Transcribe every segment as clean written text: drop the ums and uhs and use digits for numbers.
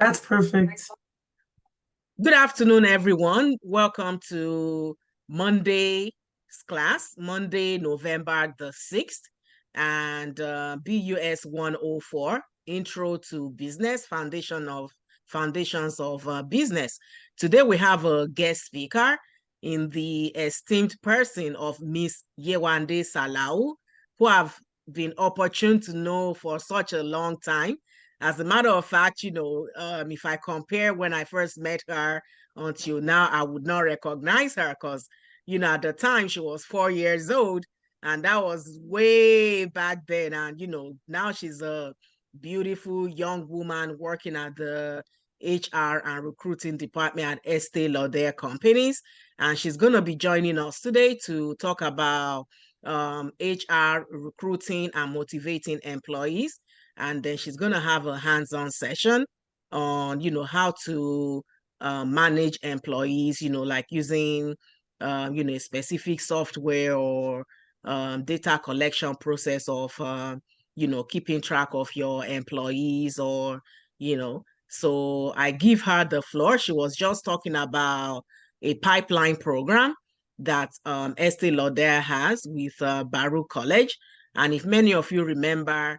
That's perfect. Good afternoon, everyone. Welcome to Monday's class, Monday, November the 6th, and BUS 104, Intro to Business, Foundations of Business. Today we have a guest speaker in the esteemed person of Miss Yewande Salau, who I've been opportune to know for such a long time. As a matter of fact, if I compare when I first met her until now, I would not recognize her because, at the time she was 4 years old, and that was way back then. And, now she's a beautiful young woman working at the HR and recruiting department at Estee Lauder companies. And she's going to be joining us today to talk about HR recruiting and motivating employees. And then she's going to have a hands-on session on, how to manage employees, like using, a specific software or data collection process of, keeping track of your employees or, so I give her the floor. She was just talking about a pipeline program that Estee Lauder has with Baruch College. And if many of you remember,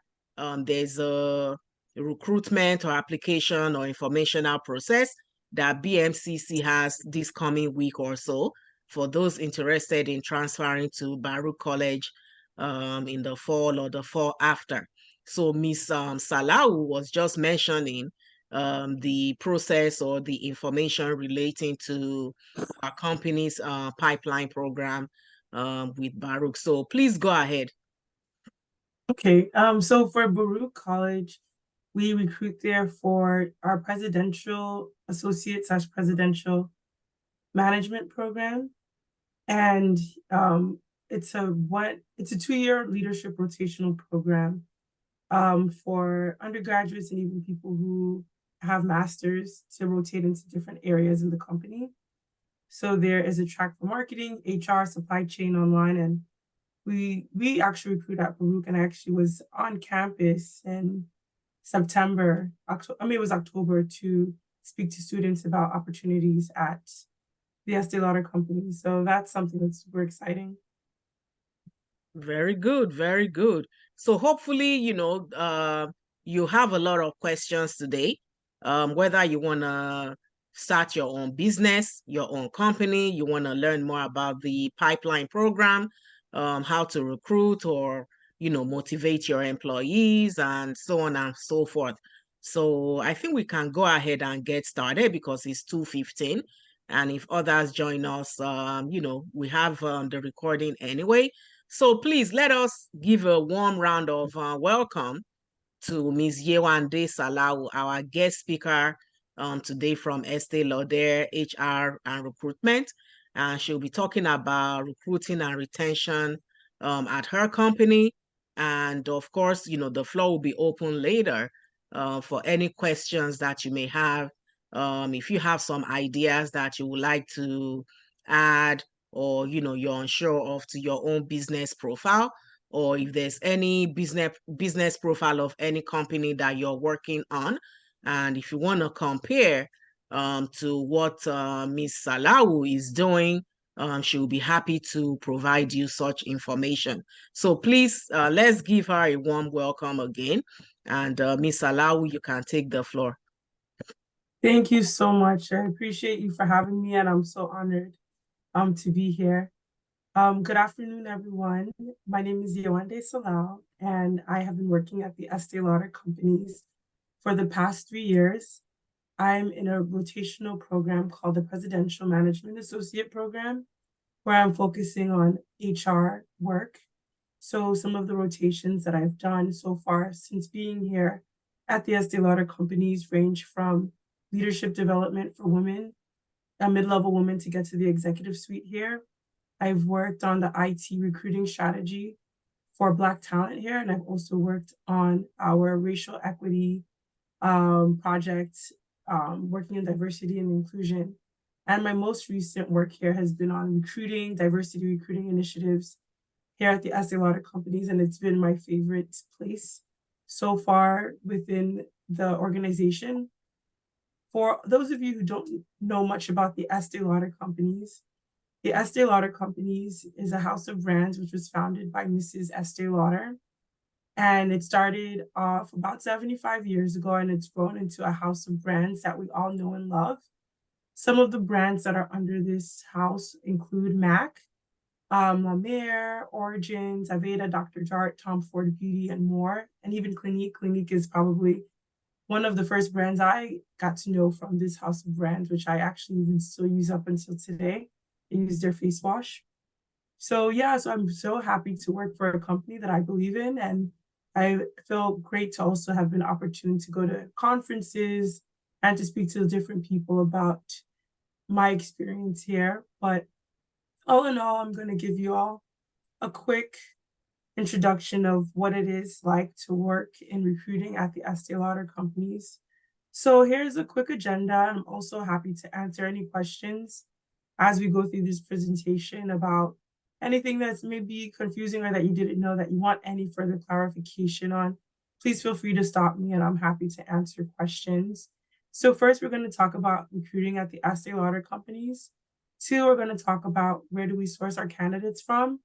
there's a recruitment or application or informational process that BMCC has this coming week or so for those interested in transferring to Baruch College in the fall or the fall after. So Miss Salau was just mentioning the process or the information relating to our company's pipeline program with Baruch. So please go ahead. Okay. So for Baruch College, we recruit there for our presidential associate / presidential management program. And it's a 2-year leadership rotational program for undergraduates and even people who have masters to rotate into different areas in the company. So there is a track for marketing, HR, supply chain, online, and we actually recruit at Baruch, and I actually was on campus in September, it was October, to speak to students about opportunities at the Estee Lauder company. So that's something that's super exciting. Very good, very good. So hopefully, you have a lot of questions today. Whether you want to start your own business, your own company, you want to learn more about the pipeline program, how to recruit or, motivate your employees and so on and so forth. So I think we can go ahead and get started because it's 2:15. And if others join us, we have the recording anyway. So please let us give a warm round of welcome to Ms. Yewande Salau, our guest speaker today from Estee Lauder HR and Recruitment. And she'll be talking about recruiting and retention at her company. And of course, the floor will be open later for any questions that you may have. If you have some ideas that you would like to add or you're unsure of to your own business profile, or if there's any business profile of any company that you're working on, and if you want to compare to what Ms. Salau is doing, she'll be happy to provide you such information. So please, let's give her a warm welcome again. And Ms. Salau, you can take the floor. Thank you so much. I appreciate you for having me, and I'm so honored to be here. Good afternoon, everyone. My name is Yewande Salau, and I have been working at the Estee Lauder companies for the past 3 years. I'm in a rotational program called the Presidential Management Associate Program, where I'm focusing on HR work. So some of the rotations that I've done so far since being here at the Estee Lauder companies range from leadership development for women, a mid-level woman to get to the executive suite here. I've worked on the IT recruiting strategy for Black talent here, and I've also worked on our racial equity project, working in diversity and inclusion. And my most recent work here has been on diversity recruiting initiatives here at the Estee Lauder companies, and it's been my favorite place so far within the organization. For those of you who don't know much about the Estee Lauder companies, the Estee Lauder companies is a house of brands which was founded by Mrs. Estee Lauder. And it started off about 75 years ago, and it's grown into a house of brands that we all know and love. Some of the brands that are under this house include MAC, La Mer, Origins, Aveda, Dr. Jart, Tom Ford Beauty, and more. And even Clinique. Clinique is probably one of the first brands I got to know from this house of brands, which I actually even still use up until today. I use their face wash. So yeah, so I'm so happy to work for a company that I believe in, and I feel great to also have been opportune to go to conferences and to speak to different people about my experience here. But all in all, I'm going to give you all a quick introduction of what it is like to work in recruiting at the Estee Lauder companies. So here's a quick agenda. I'm also happy to answer any questions as we go through this presentation about anything that's maybe confusing or that you didn't know that you want any further clarification on. Please feel free to stop me and I'm happy to answer questions. So first, we're going to talk about recruiting at the Estee Lauder companies. Two, we're going to talk about where do we source our candidates from.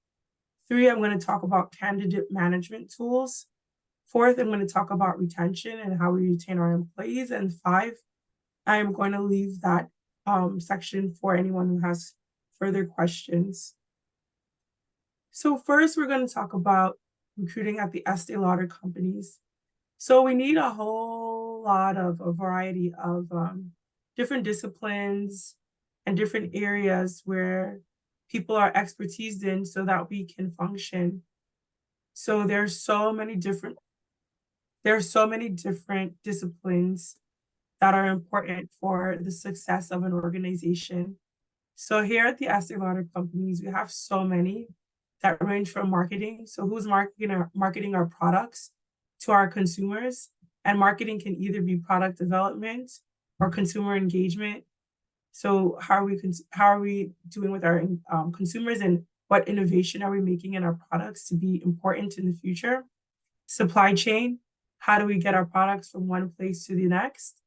Three, I'm going to talk about candidate management tools. Fourth, I'm going to talk about retention and how we retain our employees. And five, I am going to leave that section for anyone who has further questions. So first, we're going to talk about recruiting at the Estee Lauder companies. So we need a whole lot of a variety of different disciplines and different areas where people are expertise in so that we can function. So there's so many different disciplines that are important for the success of an organization. So here at the Estee Lauder companies, we have so many that range from marketing. So who's marketing our products to our consumers? And marketing can either be product development or consumer engagement. So how are we doing with our consumers, and what innovation are we making in our products to be important in the future? Supply chain, how do we get our products from one place to the next?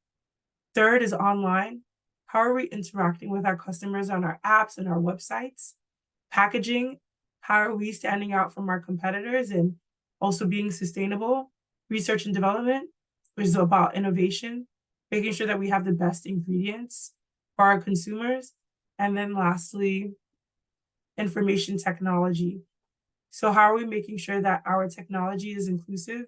Third is online. How are we interacting with our customers on our apps and our websites? Packaging, how are we standing out from our competitors and also being sustainable? Research and development, which is about innovation, making sure that we have the best ingredients for our consumers. And then lastly, information technology. So how are we making sure that our technology is inclusive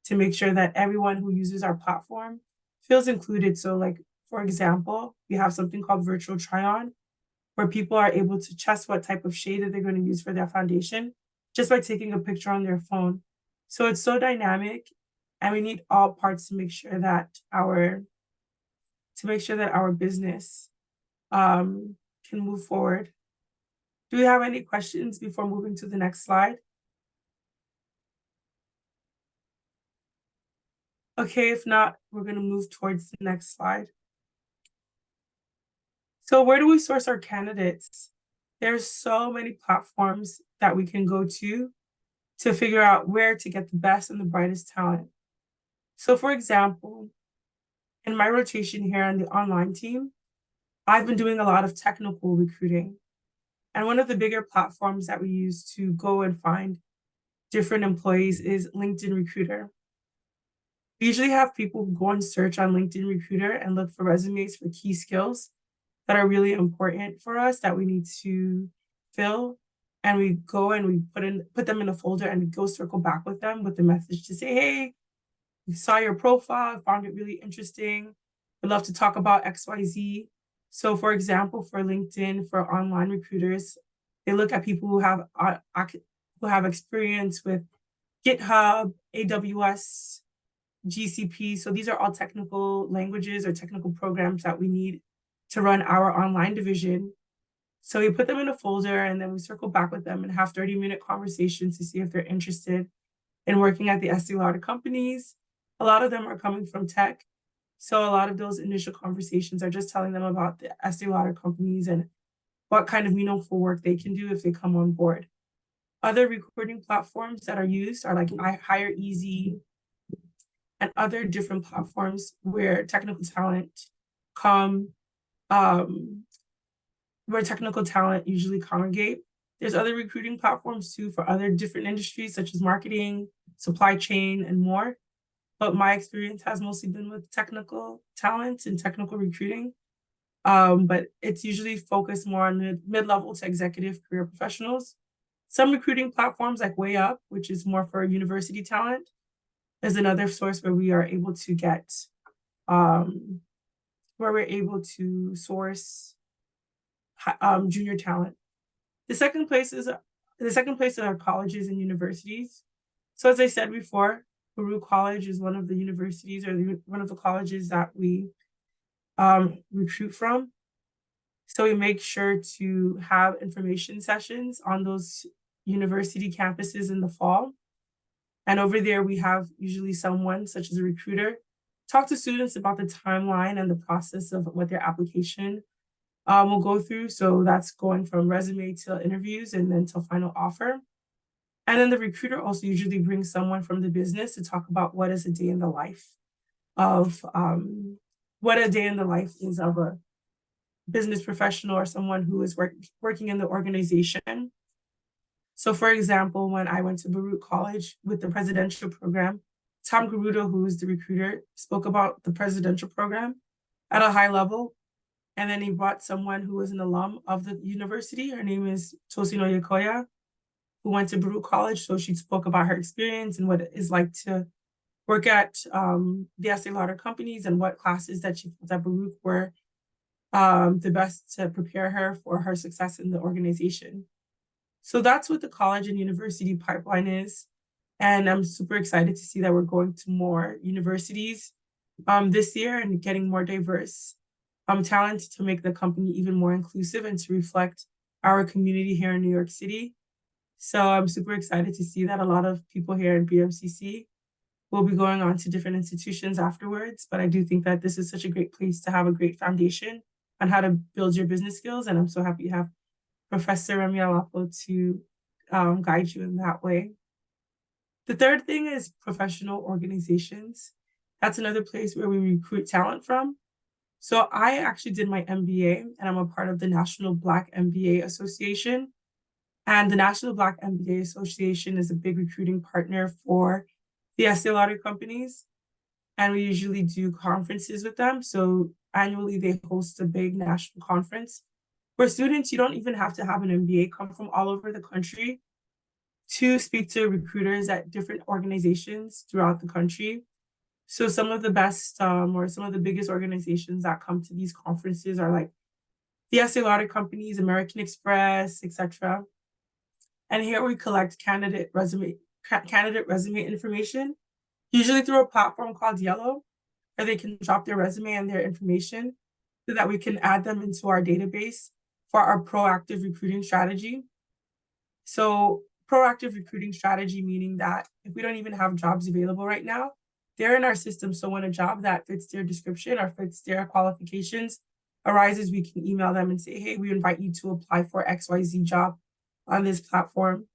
to make sure that everyone who uses our platform feels included? So like, for example, we have something called virtual try-on, where people are able to test what type of shade that they're going to use for their foundation just by taking a picture on their phone. So it's so dynamic, and we need all parts to make sure that our business can move forward. Do we have any questions before moving to the next slide? Okay, if not, we're going to move towards the next slide. So where do we source our candidates? There's so many platforms that we can go to figure out where to get the best and the brightest talent. So for example, in my rotation here on the online team, I've been doing a lot of technical recruiting. And one of the bigger platforms that we use to go and find different employees is LinkedIn Recruiter. We usually have people go and search on LinkedIn Recruiter and look for resumes for key skills that are really important for us that we need to fill. And we go and we put them in a folder and we go circle back with them with the message to say, hey, we saw your profile, found it really interesting. We'd love to talk about XYZ. So for example, for LinkedIn, for online recruiters, they look at people who have experience with GitHub, AWS, GCP. So these are all technical languages or technical programs that we need to run our online division. So we put them in a folder and then we circle back with them and have 30-minute conversations to see if they're interested in working at the Estee Lauder companies. A lot of them are coming from tech. So a lot of those initial conversations are just telling them about the Estee Lauder companies and what kind of meaningful work they can do if they come on board. Other recruiting platforms that are used are like Hire Easy and other different platforms where technical talent come, where technical talent usually congregate. There's other recruiting platforms too for other different industries such as marketing, supply chain, and more. But my experience has mostly been with technical talent and technical recruiting. But it's usually focused more on the mid-level to executive career professionals. Some recruiting platforms like Way Up, which is more for university talent, is another source where we are able to get, where we're able to source junior talent. The second place is our colleges and universities. So as I said before, Baruch College is one of the universities or one of the colleges that we recruit from. So we make sure to have information sessions on those university campuses in the fall. And over there, we have usually someone, such as a recruiter, talk to students about the timeline and the process of what their application will go through. So that's going from resume to interviews and then to final offer. And then the recruiter also usually brings someone from the business to talk about what is a day in the life of what a day in the life is of a business professional or someone who is working in the organization. So for example, when I went to Baruch College with the presidential program, Tom Garudo, who is the recruiter, spoke about the presidential program at a high level. And then he brought someone who was an alum of the university. Her name is Tosino Yakoya, who went to Baruch College. So she spoke about her experience and what it is like to work at the Estee Lauder companies and what classes that she felt at Baruch were the best to prepare her for her success in the organization. So that's what the college and university pipeline is. And I'm super excited to see that we're going to more universities this year and getting more diverse talent to make the company even more inclusive and to reflect our community here in New York City. So I'm super excited to see that a lot of people here in BMCC will be going on to different institutions afterwards. But I do think that this is such a great place to have a great foundation on how to build your business skills. And I'm so happy to have Professor Remy Alapo to guide you in that way. The third thing is professional organizations. That's another place where we recruit talent from. So I actually did my MBA and I'm a part of the National Black MBA Association. And the National Black MBA Association is a big recruiting partner for the Estee Lauder companies. And we usually do conferences with them. So annually they host a big national conference where students, you don't even have to have an MBA, come from all over the country to speak to recruiters at different organizations throughout the country. So some of the best or some of the biggest organizations that come to these conferences are like the Estee Lauder companies, American Express, etc. And here we collect candidate resume information, usually through a platform called Yellow, where they can drop their resume and their information so that we can add them into our database for our proactive recruiting strategy. So proactive recruiting strategy, meaning that if we don't even have jobs available right now, they're in our system. So when a job that fits their description or fits their qualifications arises, we can email them and say, hey, we invite you to apply for XYZ job on this platform.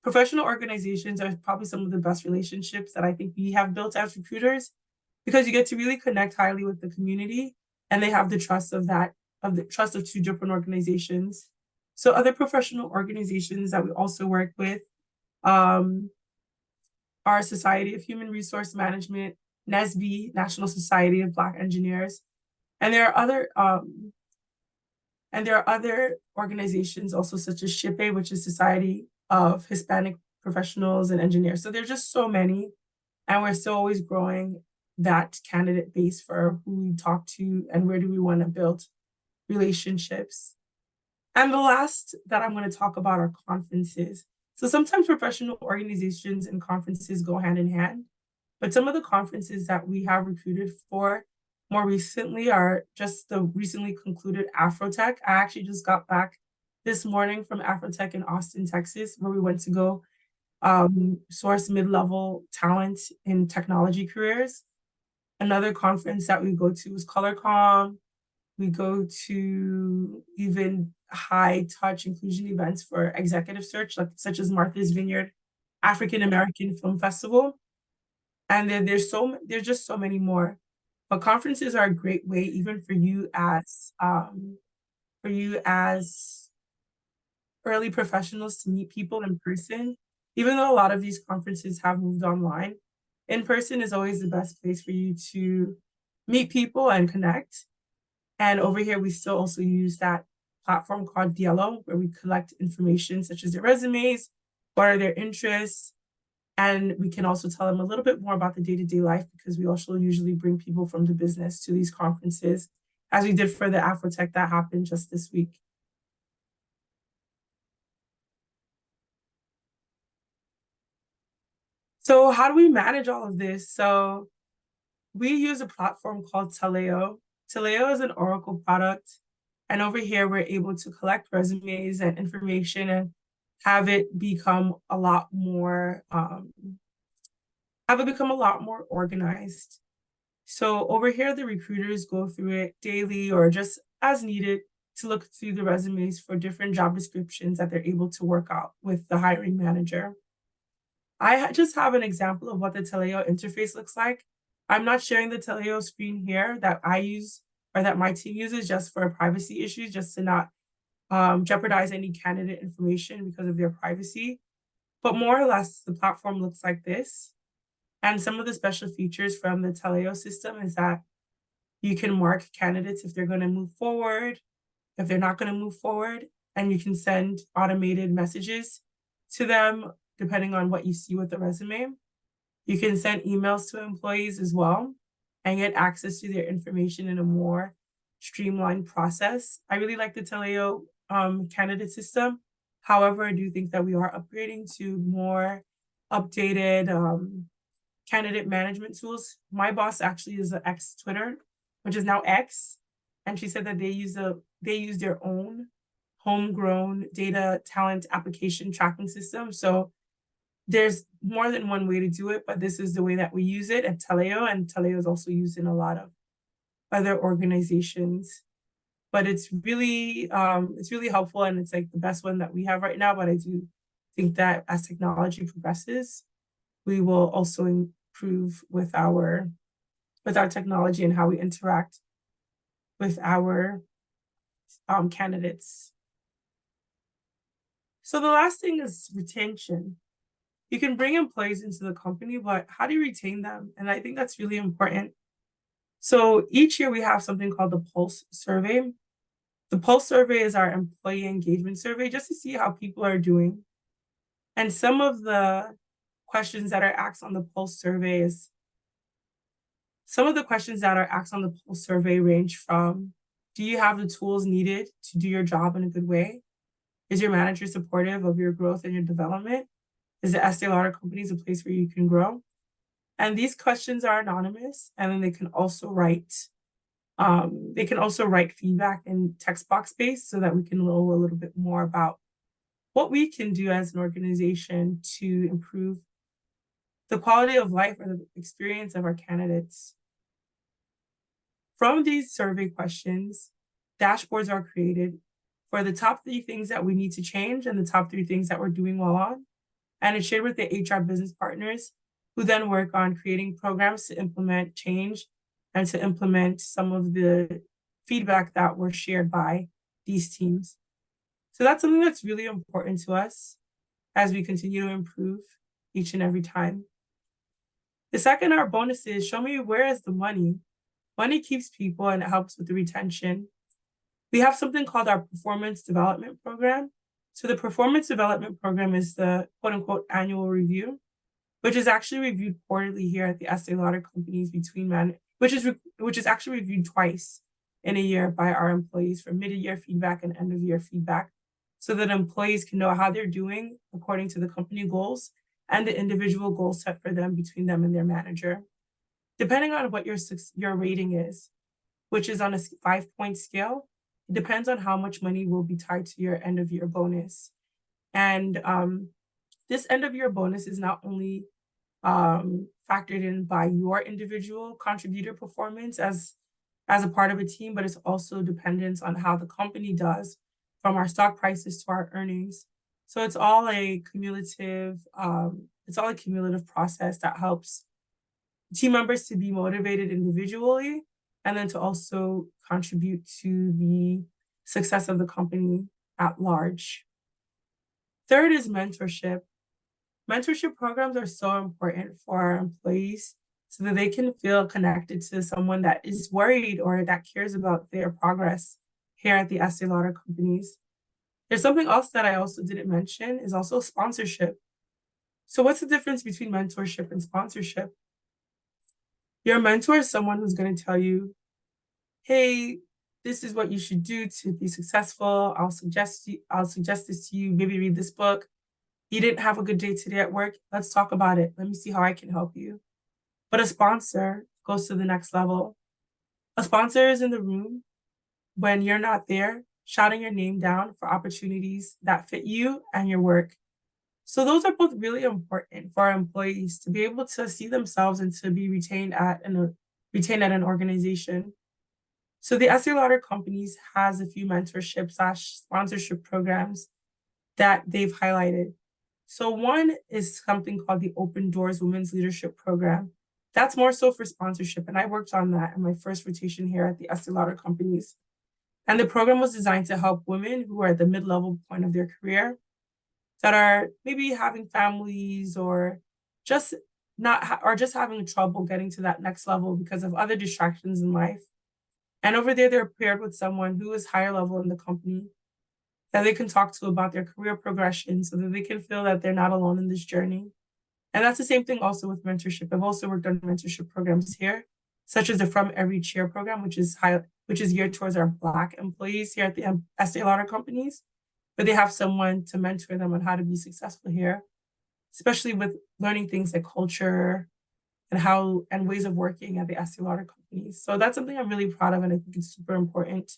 Professional organizations are probably some of the best relationships that I think we have built as recruiters because you get to really connect highly with the community and they have the trust of two different organizations. So other professional organizations that we also work with are Society of Human Resource Management, NSBE, National Society of Black Engineers, and there are other organizations also such as SHIPE, which is Society of Hispanic Professionals and Engineers. So there's just so many, and we're still always growing that candidate base for who we talk to and where do we want to build relationships. And the last that I'm going to talk about are conferences. So sometimes professional organizations and conferences go hand in hand, but some of the conferences that we have recruited for more recently are just the recently concluded Afrotech. I actually just got back this morning from Afrotech in Austin, Texas, where we went to go source mid-level talent in technology careers. Another conference that we go to is ColorCom. We go to even high touch inclusion events for executive search, such as Martha's Vineyard African American Film Festival. And then there's just so many more. But conferences are a great way, even for you as early professionals, to meet people in person. Even though a lot of these conferences have moved online, in person is always the best place for you to meet people and connect. And over here, we still also use that platform called Diallo, where we collect information such as their resumes, what are their interests, and we can also tell them a little bit more about the day-to-day life, because we also usually bring people from the business to these conferences, as we did for the Afrotech that happened just this week. So how do we manage all of this? So we use a platform called Taleo. Taleo is an Oracle product. And over here, we're able to collect resumes and information and have it become a lot more organized. So over here, the recruiters go through it daily or just as needed to look through the resumes for different job descriptions that they're able to work out with the hiring manager. I just have an example of what the Taleo interface looks like. I'm not sharing the Taleo screen here that I use or that my team uses, just for privacy issues, just to not jeopardize any candidate information because of their privacy. But more or less, the platform looks like this. And some of the special features from the Taleo system is that you can mark candidates if they're going to move forward, if they're not going to move forward, and you can send automated messages to them depending on what you see with the resume. You can send emails to employees as well and get access to their information in a more streamlined process. I really like the Taleo candidate system. However, I do think that we are upgrading to more updated candidate management tools. My boss actually is an ex Twitter, which is now X, and she said that they use their own homegrown data talent application tracking system. So there's more than one way to do it, but this is the way that we use it at Taleo, and Taleo is also used in a lot of other organizations. But it's really helpful, and it's like the best one that we have right now. But I do think that as technology progresses, we will also improve with our technology and how we interact with our candidates. So the last thing is retention. You can bring employees into the company, but how do you retain them? And I think that's really important. So each year we have something called the Pulse survey. The Pulse survey is our employee engagement survey, just to see how people are doing. And some of the questions that are asked on the Pulse survey range from: do you have the tools needed to do your job in a good way? Is your manager supportive of your growth and your development? Is the Estee Lauder company a place where you can grow? And these questions are anonymous, and then they can also write feedback in text box space so that we can know a little bit more about what we can do as an organization to improve the quality of life or the experience of our candidates. From these survey questions, dashboards are created for the top 3 things that we need to change and the top 3 things that we're doing well on. And it's shared with the HR business partners, who then work on creating programs to implement change and to implement some of the feedback that were shared by these teams. So that's something that's really important to us as we continue to improve each and every time. The second are bonuses. Show me, where is the money? Money keeps people and it helps with the retention. We have something called our performance development program. So the performance development program is the quote unquote annual review, which is actually reviewed quarterly here at the Estee Lauder companies which is actually reviewed twice in a year by our employees for mid-year feedback and end-of-year feedback, so that employees can know how they're doing according to the company goals and the individual goals set for them between them and their manager. Depending on what your rating is, which is on a 5-point scale, it depends on how much money will be tied to your end-of-year bonus. And this end-of-year bonus is not only factored in by your individual contributor performance as a part of a team, but it's also dependent on how the company does, from our stock prices to our earnings. So it's all a cumulative process that helps team members to be motivated individually, and then to also contribute to the success of the company at large. Third is mentorship. Mentorship programs are so important for our employees so that they can feel connected to someone that is worried or that cares about their progress here at the Estee Lauder companies. There's something else that I also didn't mention is also sponsorship. So what's the difference between mentorship and sponsorship? Your mentor is someone who's going to tell you, hey, this is what you should do to be successful. I'll suggest this to you. Maybe read this book. You didn't have a good day today at work. Let's talk about it. Let me see how I can help you. But a sponsor goes to the next level. A sponsor is in the room when you're not there, shouting your name down for opportunities that fit you and your work. So those are both really important for our employees to be able to see themselves and to be retained at an organization. So the Estee Lauder companies has a few mentorship/sponsorship programs that they've highlighted. So one is something called the Open Doors Women's Leadership Program. That's more so for sponsorship, and I worked on that in my first rotation here at the Estee Lauder companies. And the program was designed to help women who are at the mid-level point of their career that are maybe having families or just just having trouble getting to that next level because of other distractions in life. And over there, they're paired with someone who is higher level in the company that they can talk to about their career progression so that they can feel that they're not alone in this journey. And that's the same thing also with mentorship. I've also worked on mentorship programs here, such as the From Every Chair program, which is geared towards our Black employees here at the Estee Lauder companies, where they have someone to mentor them on how to be successful here, especially with learning things like culture and ways of working at the Estee Lauder companies. So that's something I'm really proud of, and I think it's super important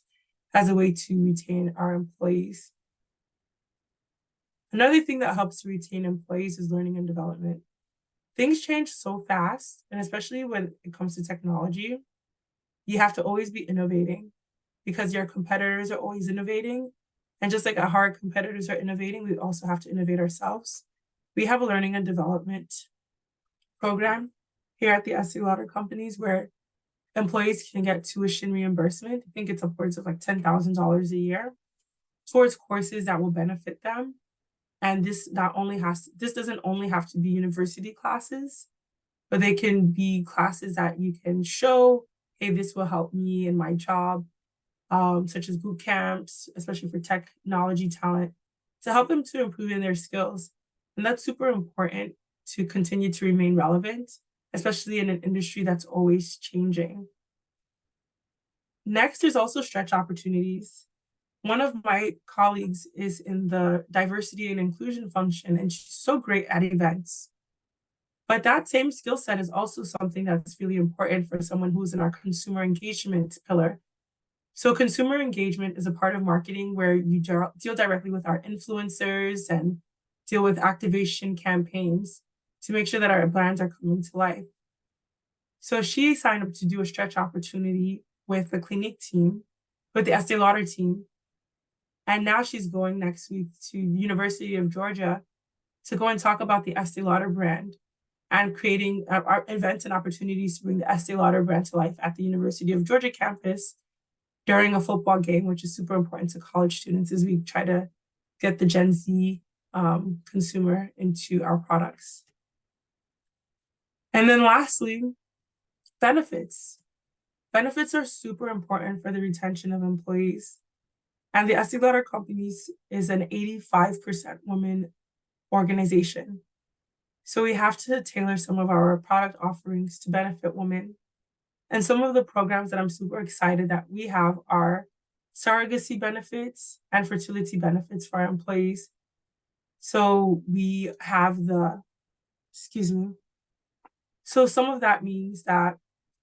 as a way to retain our employees. Another thing that helps to retain employees is learning and development. Things change so fast, and especially when it comes to technology, you have to always be innovating because your competitors are always innovating. And just like our competitors are innovating, we also have to innovate ourselves. We have a learning and development program here at the Estee Lauder companies where employees can get tuition reimbursement. I think it's upwards of like $10,000 a year towards courses that will benefit them. And this doesn't only have to be university classes, but they can be classes that you can show, hey, this will help me in my job, such as boot camps, especially for technology talent, to help them to improve in their skills. And that's super important to continue to remain relevant, especially in an industry that's always changing. Next, there's also stretch opportunities. One of my colleagues is in the diversity and inclusion function, and she's so great at events. But that same skill set is also something that's really important for someone who's in our consumer engagement pillar. So consumer engagement is a part of marketing where you deal directly with our influencers and deal with activation campaigns to make sure that our brands are coming to life. So she signed up to do a stretch opportunity with the Clinique team, with the Estee Lauder team. And now she's going next week to the University of Georgia to go and talk about the Estee Lauder brand and creating events and opportunities to bring the Estee Lauder brand to life at the University of Georgia campus during a football game, which is super important to college students as we try to get the Gen Z consumer into our products. And then lastly, benefits. Benefits are super important for the retention of employees. And the Estee Lauder companies is an 85% women organization. So we have to tailor some of our product offerings to benefit women. And some of the programs that I'm super excited that we have are surrogacy benefits and fertility benefits for our employees. So we have so some of that means that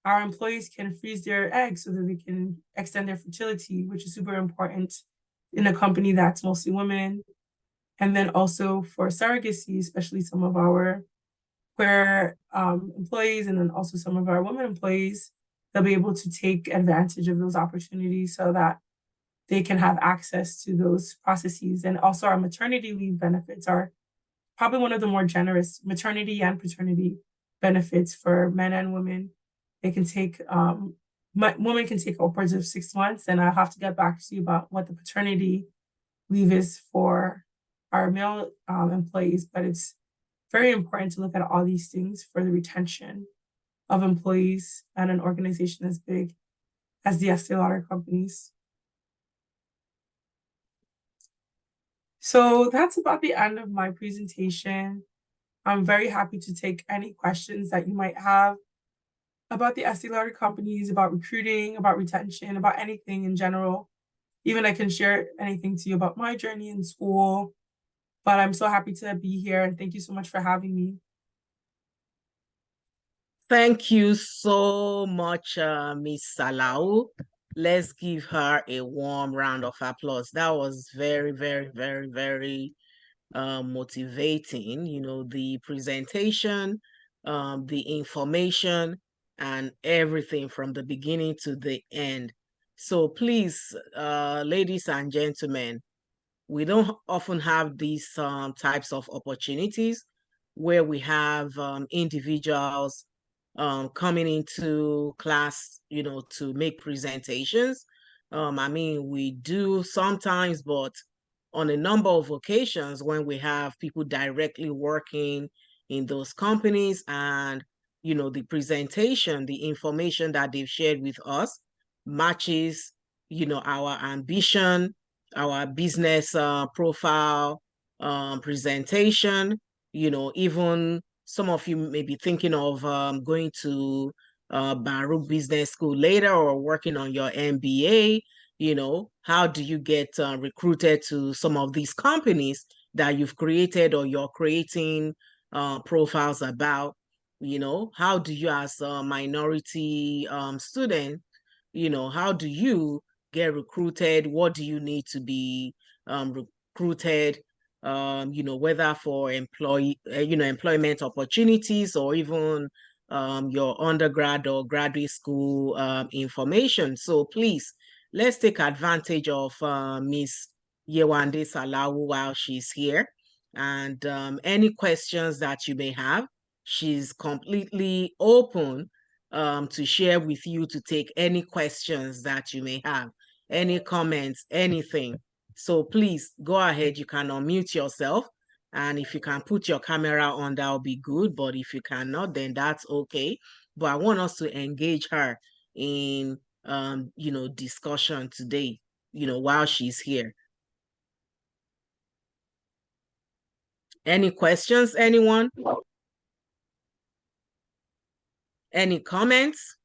our employees can freeze their eggs so that they can extend their fertility, which is super important in a company that's mostly women. And then also for surrogacy, especially some of our queer employees, and then also some of our women employees, they'll be able to take advantage of those opportunities so that they can have access to those processes. And also our maternity leave benefits are probably one of the more generous, maternity and paternity. benefits for men and women. It can take women can take upwards of 6 months, and I'll have to get back to you about what the paternity leave is for our male employees. But it's very important to look at all these things for the retention of employees at an organization as big as the Estee Lauder companies. So that's about the end of my presentation. I'm very happy to take any questions that you might have about the Estee Lauder companies, about recruiting, about retention, about anything in general. Even I can share anything to you about my journey in school. But I'm so happy to be here, and thank you so much for having me. Thank you so much, Miss Salau. Let's give her a warm round of applause. That was very, very, very, very motivating. You know, the presentation, the information, and everything from the beginning to the end. So please, ladies and gentlemen, we don't often have these types of opportunities where we have individuals coming into class, you know, to make presentations. I mean, we do sometimes, but on a number of occasions when we have people directly working in those companies and, you know, the presentation, the information that they've shared with us matches, you know, our ambition, our business profile, presentation, you know, even some of you may be thinking of going to Baruch Business School later or working on your MBA. You know, how do you get recruited to some of these companies that you've created or you're creating profiles about? You know, how do you as a minority student, you know, how do you get recruited? What do you need to be recruited? You know, whether for employment opportunities or even your undergrad or graduate school information. So please, let's take advantage of Miss Yewande Salau while she's here. And any questions that you may have, she's completely open to share with you, to take any questions that you may have, any comments, anything. So please go ahead. You can unmute yourself. And if you can put your camera on, that'll be good. But if you cannot, then that's okay. But I want us to engage her in, you know, discussion today, you know, while she's here. Any questions, anyone? Any comments?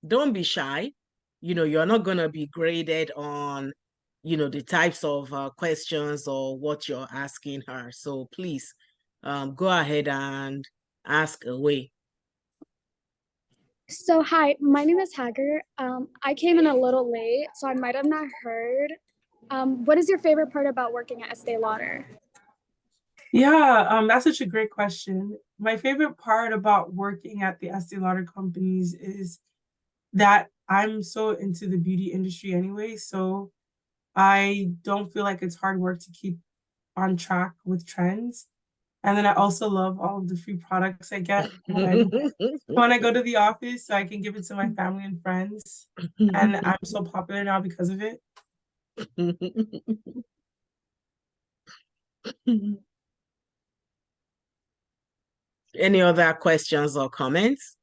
Don't be shy. You know, you're not going to be graded on, you know, the types of questions or what you're asking her. So please go ahead and ask away. So hi, my name is Hager. I came in a little late, so I might have not heard. What is your favorite part about working at Estee Lauder? Yeah, that's such a great question. My favorite part about working at the Estee Lauder companies is that I'm so into the beauty industry anyway, so I don't feel like it's hard work to keep on track with trends. And then I also love all of the free products I get when I go to the office, so I can give it to my family and friends. And I'm so popular now because of it. Any other questions or comments?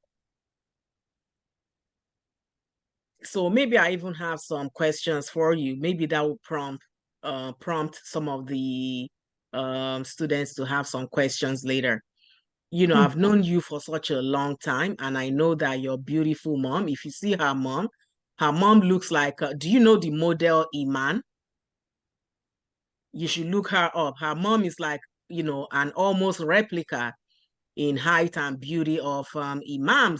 So maybe I even have some questions for you. Maybe that will prompt some of the students to have some questions later. You know, I've known you for such a long time, and I know that your beautiful mom, if you see her mom looks like, do you know the model Iman? You should look her up. Her mom is like, you know, an almost replica in height and beauty of Iman.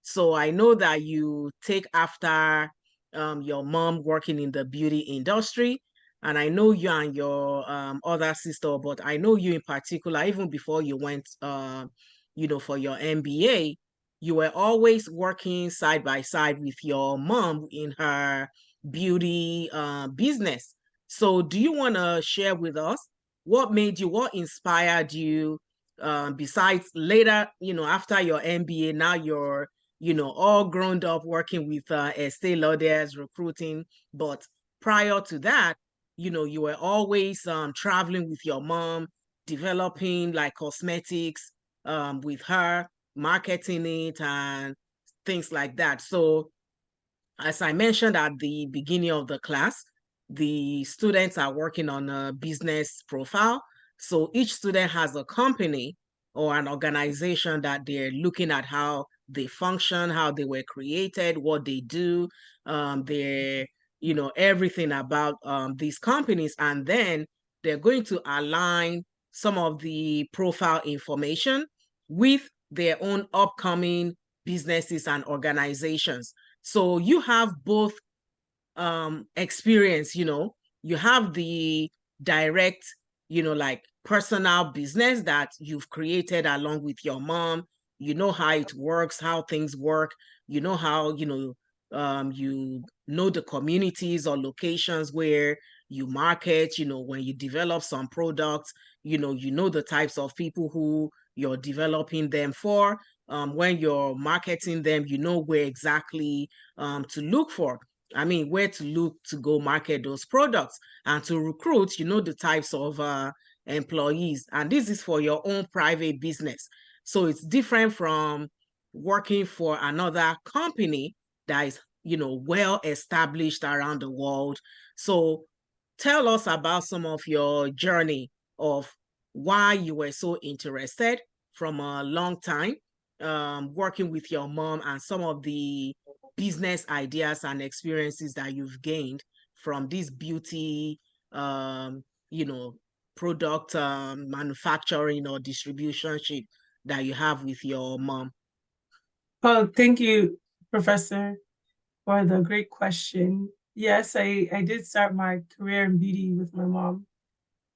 So I know that you take after your mom working in the beauty industry. And I know you and your other sister, but I know you in particular, even before you went, you know, for your MBA, you were always working side by side with your mom in her beauty business. So do you want to share with us what made you, what inspired you, besides later, after your MBA, now you're, all grown up working with Estee Lauder's recruiting. But prior to that, you were always traveling with your mom, developing like cosmetics with her, marketing it and things like that. So as I mentioned at the beginning of the class, the students are working on a business profile. So each student has a company or an organization that they're looking at how they function, how they were created, what they do, their, everything about these companies. And then they're going to align some of the profile information with their own upcoming businesses and organizations. So you have both experience, you have the direct, like personal business that you've created along with your mom. You know how it works, how things work, you know how, you know the communities or locations where you market, when you develop some products, you know the types of people who you're developing them for. When you're marketing them, you know where exactly to look for. I mean, where to look to go market those products, and to recruit, you know, the types of employees. And this is for your own private business. So it's different from working for another company that is, well established around the world. So tell us about some of your journey of why you were so interested from a long time working with your mom, and some of the business ideas and experiences that you've gained from this beauty, you know, product manufacturing or distributionship that you have with your mom. Well, thank you, Professor, for the great question. Yes, I did start my career in beauty with my mom.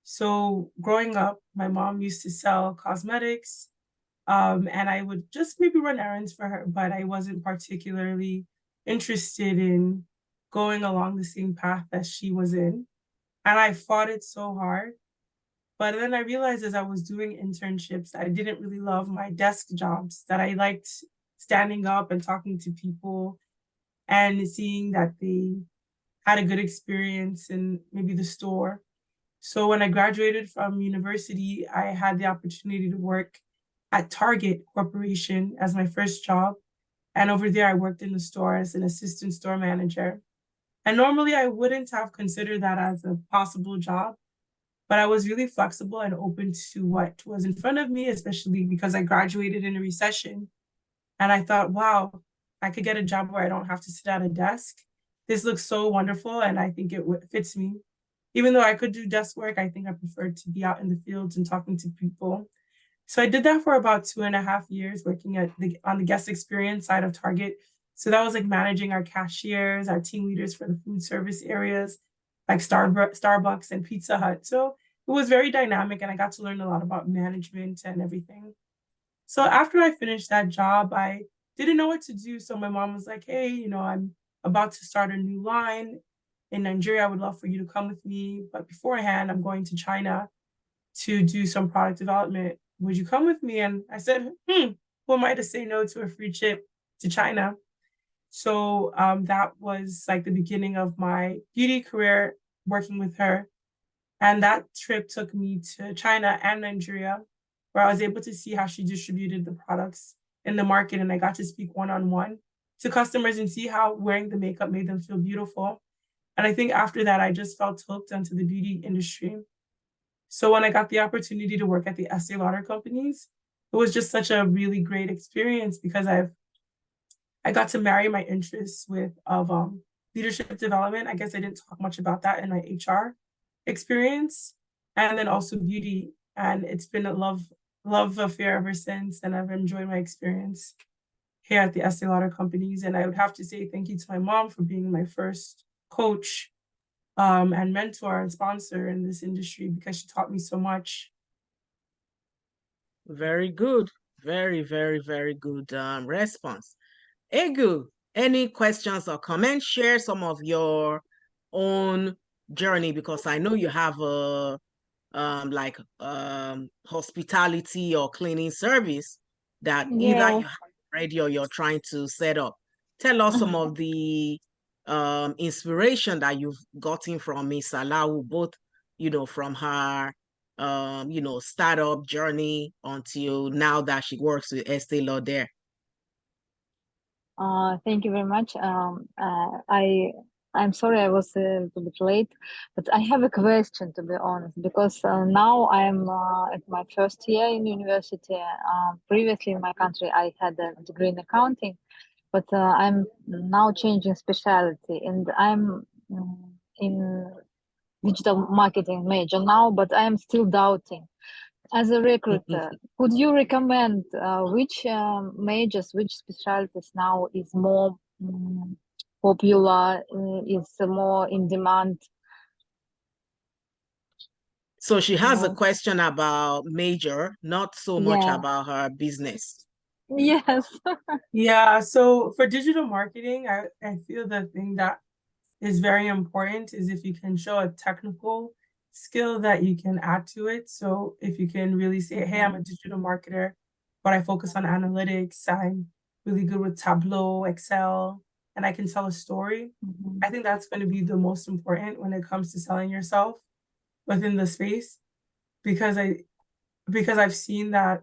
So growing up, my mom used to sell cosmetics, and I would just maybe run errands for her, but I wasn't particularly interested in going along the same path that she was in. And I fought it so hard. But then I realized as I was doing internships, I didn't really love my desk jobs, that I liked standing up and talking to people and seeing that they had a good experience in maybe the store. So when I graduated from university, I had the opportunity to work at Target Corporation as my first job. And over there, I worked in the store as an assistant store manager. And normally I wouldn't have considered that as a possible job, but I was really flexible and open to what was in front of me, especially because I graduated in a recession. And I thought, wow, I could get a job where I don't have to sit at a desk. This looks so wonderful, and I think it fits me. Even though I could do desk work, I think I preferred to be out in the fields and talking to people. So I did that for about 2.5 years, working on the guest experience side of Target. So that was like managing our cashiers, our team leaders for the food service areas, like Starbucks and Pizza Hut. So it was very dynamic, and I got to learn a lot about management and everything. So after I finished that job, I didn't know what to do. So my mom was like, hey, I'm about to start a new line in Nigeria. I would love for you to come with me. But beforehand, I'm going to China to do some product development. Would you come with me? And I said, who am I to say no to a free trip to China? So that was like the beginning of my beauty career working with her. And that trip took me to China and Nigeria, where I was able to see how she distributed the products in the market. And I got to speak one-on-one to customers and see how wearing the makeup made them feel beautiful. And I think after that, I just felt hooked onto the beauty industry. So when I got the opportunity to work at the Estee Lauder companies, it was just such a really great experience because I got to marry my interests with leadership development. I guess I didn't talk much about that in my HR experience, and then also beauty. And it's been a love affair ever since. And I've enjoyed my experience here at the Estee Lauder companies. And I would have to say thank you to my mom for being my first coach and mentor and sponsor in this industry, because she taught me so much. Very good. Very, very, very good response. Egu, any questions or comments? Share some of your own journey, because I know you have a like hospitality or cleaning service that either Yes. you have already or you're trying to set up. Tell us some of the inspiration that you've gotten from Miss Salau, both, from her startup journey until now that she works with Estee Lauder. Thank you very much. I'm sorry I was a little bit late, but I have a question, to be honest, because now I'm at my first year in university. Previously in my country, I had a degree in accounting, but I'm now changing specialty, and I'm in digital marketing major now, but I am still doubting. As a recruiter, could you recommend which majors, which specialties now is more popular, is more in demand? So she has a question about major, not so much Yeah. about her business. Yes. Yeah, so for digital marketing, I feel the thing that is very important is if you can show a technical skill that you can add to it. So if you can really say, hey, I'm a digital marketer, but I focus on analytics, I'm really good with Tableau, Excel, and I can tell a story. I think that's going to be the most important when it comes to selling yourself within the space, because I've seen that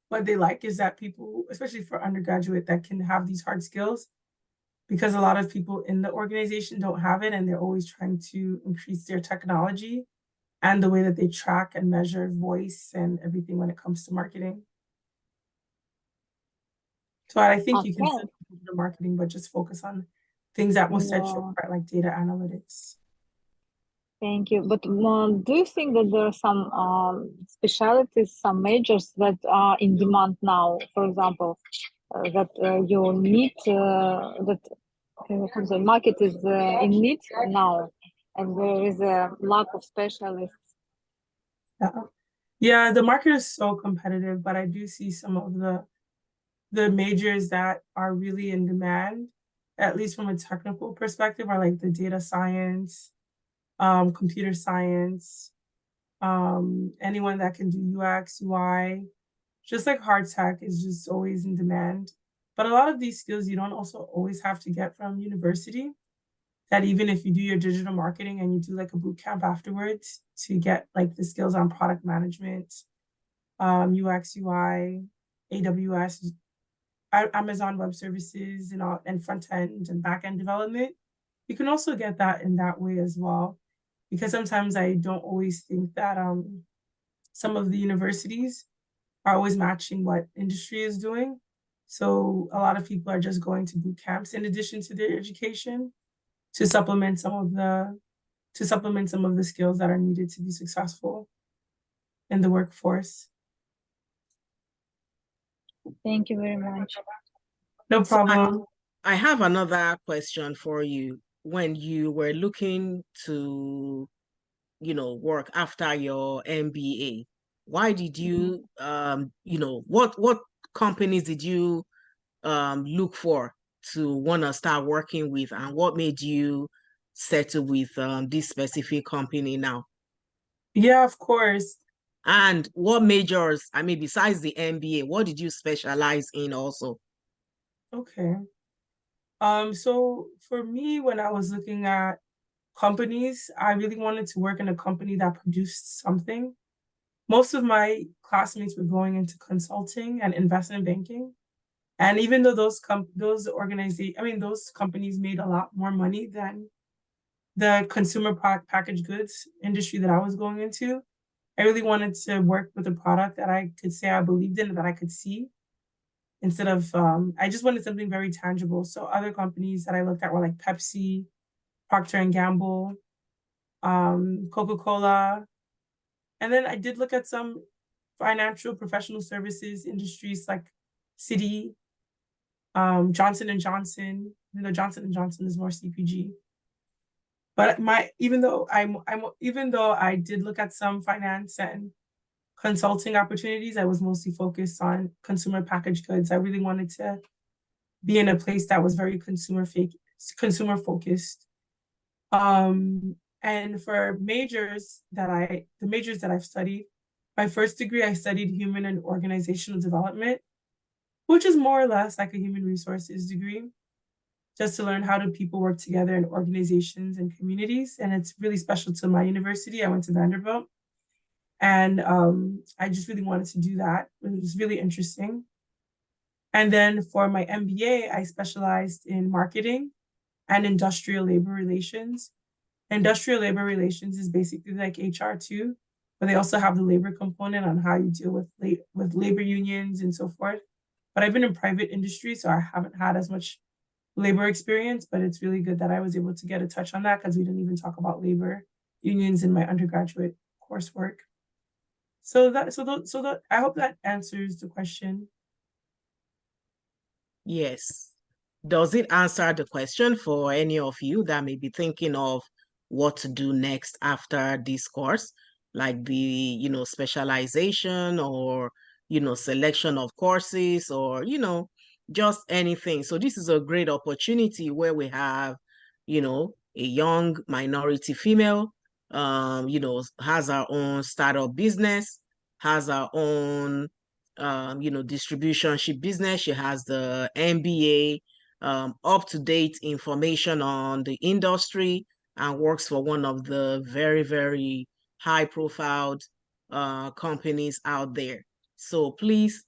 what they like is that people, especially for undergraduate, that can have these hard skills, because a lot of people in the organization don't have it, and they're always trying to increase their technology and the way that they track and measure voice and everything when it comes to marketing. So I think you can still do the marketing, but just focus on things that will set you apart, like data analytics. Thank you. But do you think that there are some specialties, some majors that are in demand now? For example, that you need that the market is in need now, and there is a lack of specialists. Yeah, the market is so competitive, but I do see some of the majors that are really in demand, at least from a technical perspective, are like the data science, computer science, anyone that can do UX, UI, just like hard tech is just always in demand. But a lot of these skills you don't also always have to get from university. That even if you do your digital marketing and you do like a boot camp afterwards to get like the skills on product management, UX, UI, AWS, Amazon Web Services, and front end and back end development, you can also get that in that way as well. Because sometimes I don't always think that some of the universities are always matching what industry is doing. So a lot of people are just going to boot camps in addition to their education to supplement some of the skills that are needed to be successful in the workforce. Thank you very much. No So problem. I have another question for you. When you were looking to, work after your MBA, why did you, what companies did you look for to want to start working with, and what made you settle with this specific company now? Yeah, of course. And what majors, besides the MBA, what did you specialize in also? Okay. So for me, when I was looking at companies, I really wanted to work in a company that produced something. Most of my classmates were going into consulting and investment banking. And even though those companies made a lot more money than the consumer packaged goods industry that I was going into, I really wanted to work with a product that I could say I believed in and that I could see, instead of I just wanted something very tangible. So other companies that I looked at were like Pepsi, Procter and Gamble, Coca-Cola. And then I did look at some financial professional services industries like Citi, Johnson and Johnson, even though Johnson and Johnson is more CPG. But even though I did look at some finance and consulting opportunities, I was mostly focused on consumer packaged goods. I really wanted to be in a place that was very consumer focused. And for the majors that I've studied, my first degree, I studied human and organizational development, which is more or less like a human resources degree, just to learn how do people work together in organizations and communities. And it's really special to my university. I went to Vanderbilt, and I just really wanted to do that. It was really interesting. And then for my MBA, I specialized in marketing and industrial labor relations. Industrial labor relations is basically like HR too, but they also have the labor component on how you deal with labor unions and so forth. But I've been in private industry, so I haven't had as much labor experience, but it's really good that I was able to get a touch on that because we didn't even talk about labor unions in my undergraduate coursework. I hope that answers the question. Yes. Does it answer the question for any of you that may be thinking of what to do next after this course, like the, specialization or, selection of courses or, just anything. So this is a great opportunity where we have, a young minority female, has our own startup business, has our own distributionship business. She has the MBA, up-to-date information on the industry, and works for one of the very, very high-profile companies out there. So please,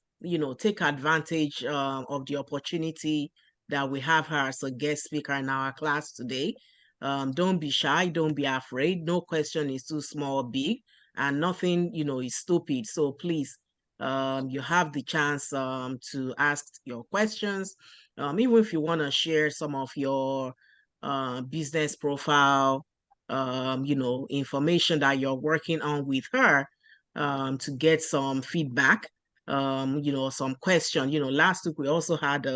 take advantage of the opportunity that we have her as a guest speaker in our class today. Don't be shy, don't be afraid. No question is too small or big, and nothing, is stupid. So please, you have the chance to ask your questions. Even if you want to share some of your business profile, information that you're working on with her, to get some feedback, some question. Last week we also had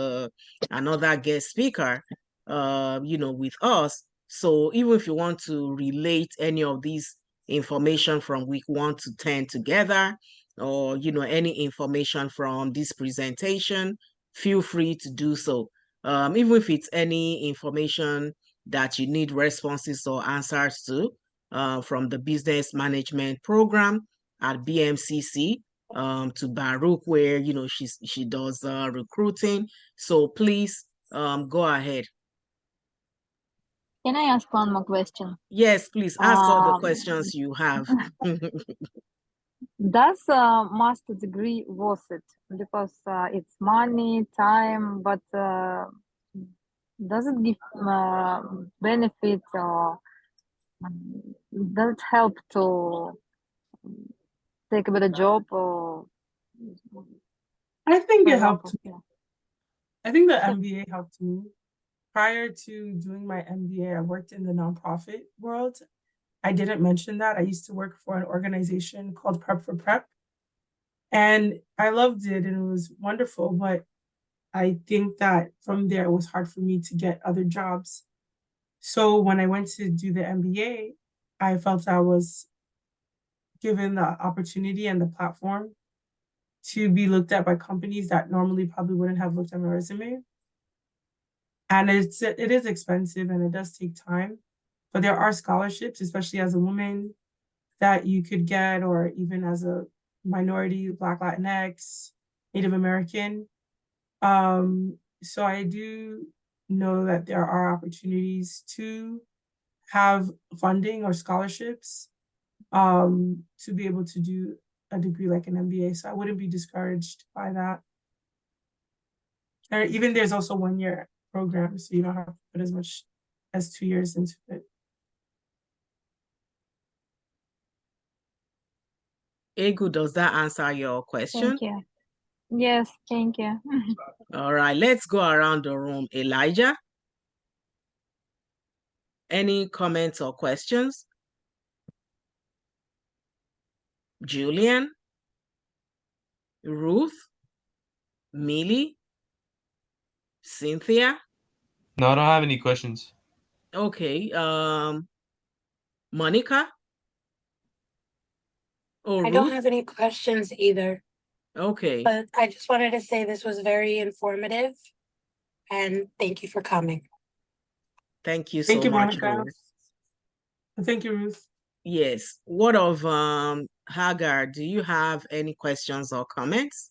another guest speaker, with us. So even if you want to relate any of these information from week 1 to 10 together, or any information from this presentation, feel free to do so. Even if it's any information that you need responses or answers to, from the business management program at BMCC, to Baruch, where she does recruiting. So please go ahead. Can I ask one more question? Yes, please ask all the questions you have. Does a master degree worth it? Because it's money, time, but does it give benefit, or does it help to take a better job, or I think for it example? helped me. I think the MBA helped me. Prior to doing my MBA, I worked in the nonprofit world. I didn't mention that. I used to work for an organization called Prep for Prep. And I loved it and it was wonderful. But I think that from there, it was hard for me to get other jobs. So when I went to do the MBA, I felt I was given the opportunity and the platform to be looked at by companies that normally probably wouldn't have looked at my resume. And it is expensive and it does take time, but there are scholarships, especially as a woman, that you could get, or even as a minority, Black, Latinx, Native American. So I do know that there are opportunities to have funding or scholarships to be able to do a degree like an MBA. So I wouldn't be discouraged by that. Or even there's also 1-year programs, so you don't have to put as much as 2 years into it. Egu, does that answer your question? Thank you. Yes, thank you. All right, let's go around the room. Elijah, any comments or questions? Julian, Ruth, Millie, Cynthia? No, I don't have any questions. Okay, Monica? Oh, I don't Ruth? have any questions either, Okay. but I just wanted to say this was very informative and thank you for coming. Thank you Thank so you, much, Monica. Ruth. Thank you, Ruth. Yes. What of Hagar? Do you have any questions or comments?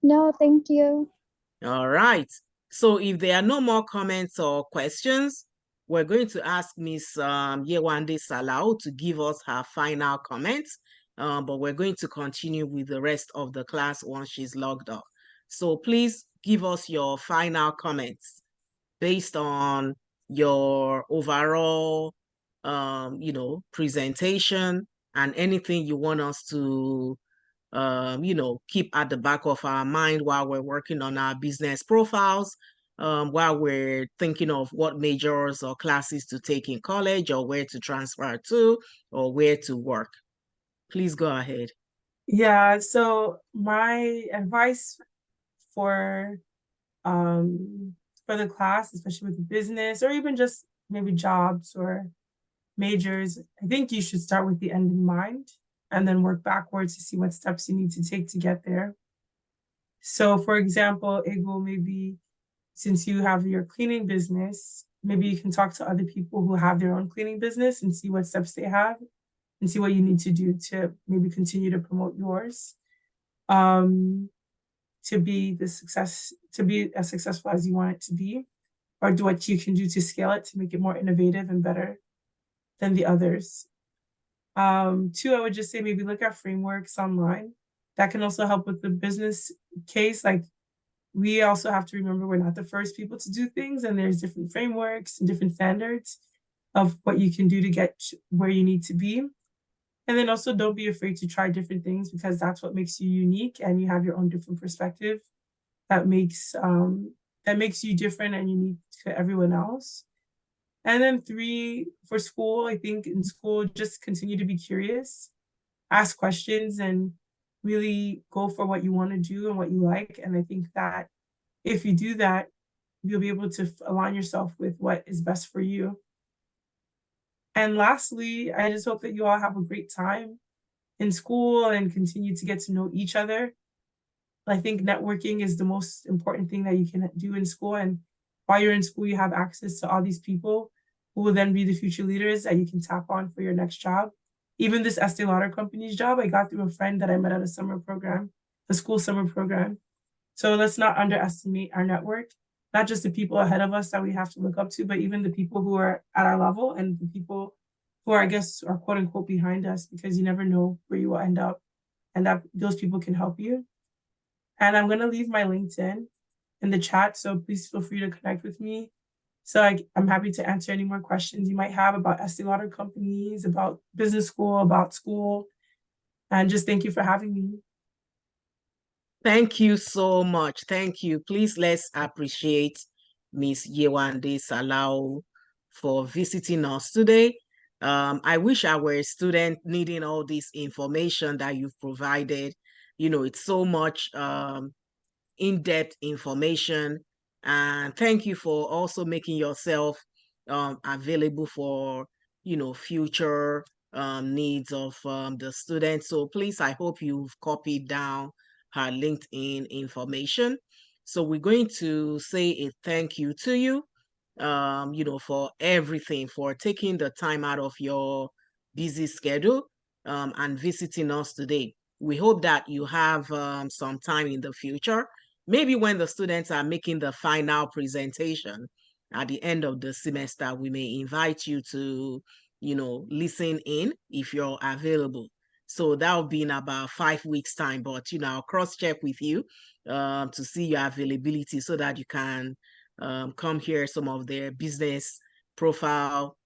No, thank you. All right. So if there are no more comments or questions, we're going to ask Miss Yewande Salau to give us her final comments. But we're going to continue with the rest of the class once she's logged off. So please give us your final comments based on your overall, presentation and anything you want us to keep at the back of our mind while we're working on our business profiles, while we're thinking of what majors or classes to take in college or where to transfer to or where to work. Please go ahead. Yeah, so my advice for the class, especially with the business or even just maybe jobs or majors, I think you should start with the end in mind and then work backwards to see what steps you need to take to get there. So for example, Ego, maybe since you have your cleaning business, maybe you can talk to other people who have their own cleaning business and see what steps they have and see what you need to do to maybe continue to promote yours. To be as successful as you want it to be, or do what you can do to scale it to make it more innovative and better than the others. Two, I would just say maybe look at frameworks online. That can also help with the business case. Like, we also have to remember we're not the first people to do things, and there's different frameworks and different standards of what you can do to get where you need to be. And then also don't be afraid to try different things, because that's what makes you unique and you have your own different perspective that makes you different and unique to everyone else. And then three, for school, I think in school, just continue to be curious, ask questions, and really go for what you want to do and what you like. And I think that if you do that, you'll be able to align yourself with what is best for you. And lastly, I just hope that you all have a great time in school and continue to get to know each other. I think networking is the most important thing that you can do in school. And while you're in school, you have access to all these people who will then be the future leaders that you can tap on for your next job. Even this Estee Lauder company's job, I got through a friend that I met at a summer program, a school summer program. So let's not underestimate our network, not just the people ahead of us that we have to look up to, but even the people who are at our level and the people who are, I guess, are quote unquote behind us, because you never know where you will end up, and that those people can help you. And I'm going to leave my LinkedIn in the chat, so please feel free to connect with me. So I'm happy to answer any more questions you might have about Estee Lauder companies, about business school, about school. And just thank you for having me. Thank you so much. Thank you. Please let's appreciate Miss Yewande Salau for visiting us today. I wish I were a student needing all this information that you've provided. It's so much in-depth information. And thank you for also making yourself available for, future needs of the students. So please, I hope you've copied down her LinkedIn information. So we're going to say a thank you to you, for everything, for taking the time out of your busy schedule and visiting us today. We hope that you have some time in the future, maybe when the students are making the final presentation at the end of the semester, we may invite you to, listen in if you're available. So that'll be in about 5 weeks time, but, I'll cross-check with you to see your availability so that you can come hear some of their business profile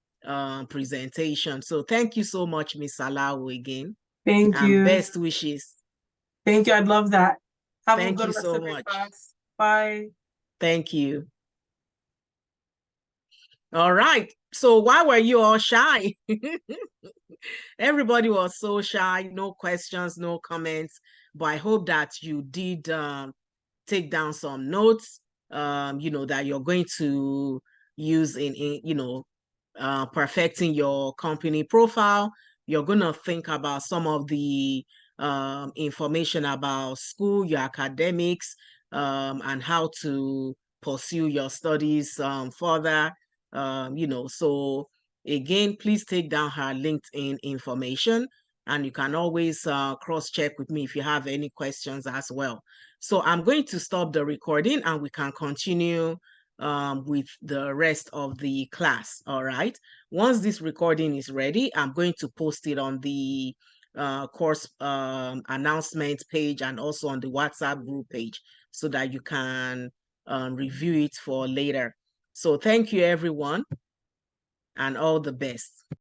presentation. So thank you so much, Miss Salau, again. Thank And you. best wishes. Thank you. I'd love that. Have a Thank good you rest so of your much. class. Bye. Thank you. All right. So why were you all shy? Everybody was so shy, no questions, no comments. But I hope that you did take down some notes, that you're going to use in perfecting your company profile. You're going to think about some of the information about school, your academics, and how to pursue your studies further. So Again, please take down her LinkedIn information, and you can always cross-check with me if you have any questions as well. So I'm going to stop the recording and we can continue with the rest of the class, all right? Once this recording is ready, I'm going to post it on the course announcement page and also on the WhatsApp group page so that you can review it for later. So thank you, everyone, and all the best.